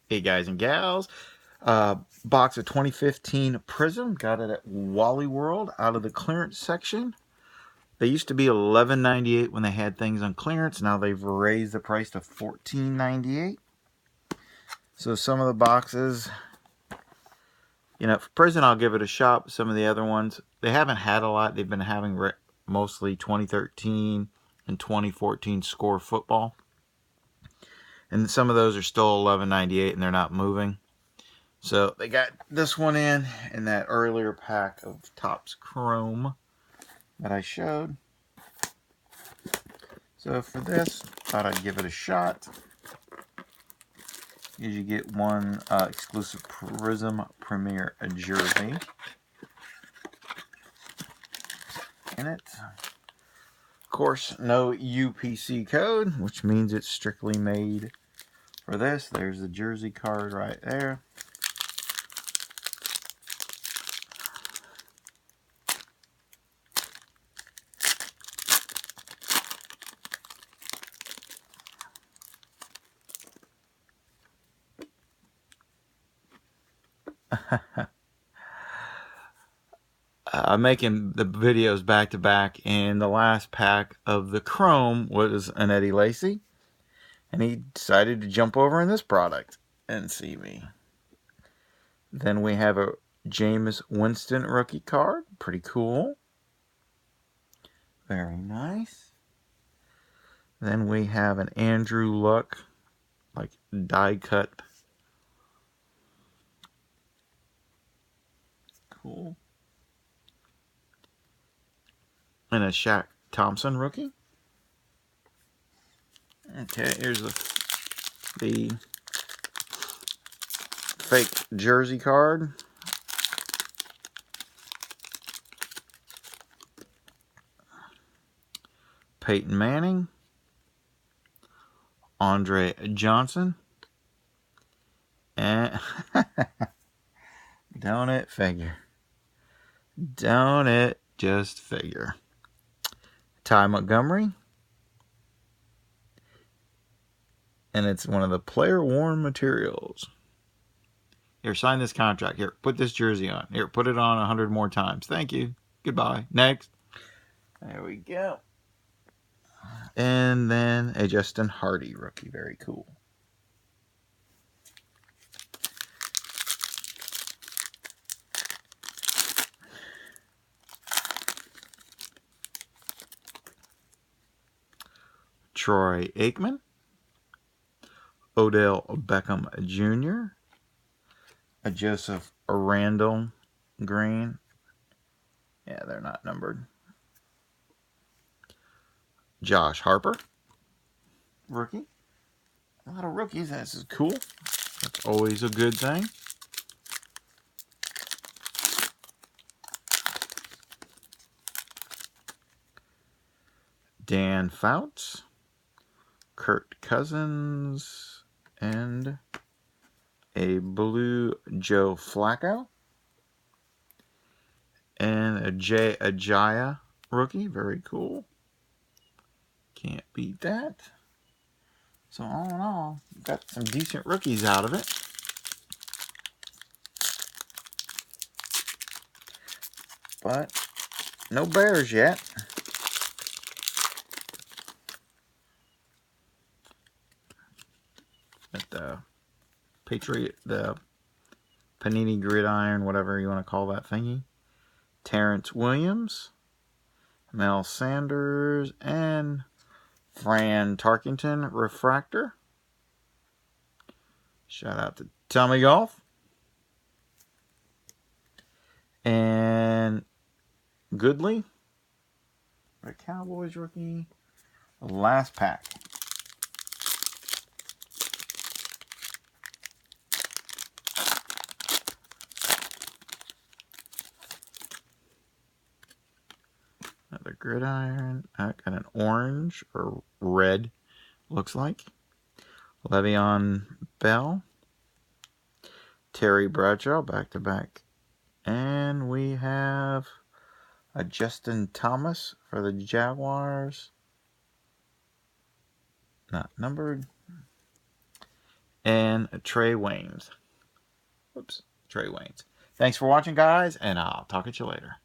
Hey guys and gals, box of 2015 Prizm. Got it at Wally World out of the clearance section. They used to be $11.98 when they had things on clearance. Now they've raised the price to $14.98. So some of the boxes, for Prizm I'll give it a shot. Some of the other ones, they haven't had a lot. They've been having mostly 2013 and 2014 score football. And some of those are still $11.98 and they're not moving. So they got this one in that earlier pack of Topps Chrome that I showed. So for this, thought I'd give it a shot. You get one exclusive Prizm Premier jersey in it. Of course, no UPC code, which means it's strictly made for this. There's the jersey card right there. I'm making the videos back to back, and the last pack of the Chrome was an Eddie Lacy, and he decided to jump over in this product and see me. Then we have a Jameis Winston rookie card, pretty cool, very nice. Then we have an Andrew Luck, like die cut, cool, and a Shaq Thompson rookie. Okay, here's the fake jersey card. Peyton Manning, Andre Johnson, and don't it figure? Don't it just figure? Ty Montgomery, and it's one of the player-worn materials. Here, sign this contract. Here, put this jersey on. Here, put it on 100 more times. Thank you. Goodbye. Next. There we go. And then a Justin Hardy rookie. Very cool. Troy Aikman. Odell Beckham Jr. A Joseph Randall Green. Yeah, they're not numbered. Josh Harper. Rookie. A lot of rookies. This is cool. That's always a good thing. Dan Fouts. Kirk Cousins. And a blue Joe Flacco. And a Jay Ajayi rookie. Very cool. Can't beat that. So all in all, got some decent rookies out of it. But no Bears yet. At the the Panini Gridiron, whatever you want to call that thingy. Terrence Williams, Mel Sanders, and Fran Tarkenton refractor. Shout out to Tommy Golf. And Goodley, the Cowboys rookie. Last pack. Another gridiron. I got an orange or red, looks like. Le'Veon Bell. Terry Bradshaw, back to back. And we have a Justin Thomas for the Jaguars. Not numbered. and Trey Waynes. Oops, Trey Waynes. Thanks for watching, guys, and I'll talk at you later.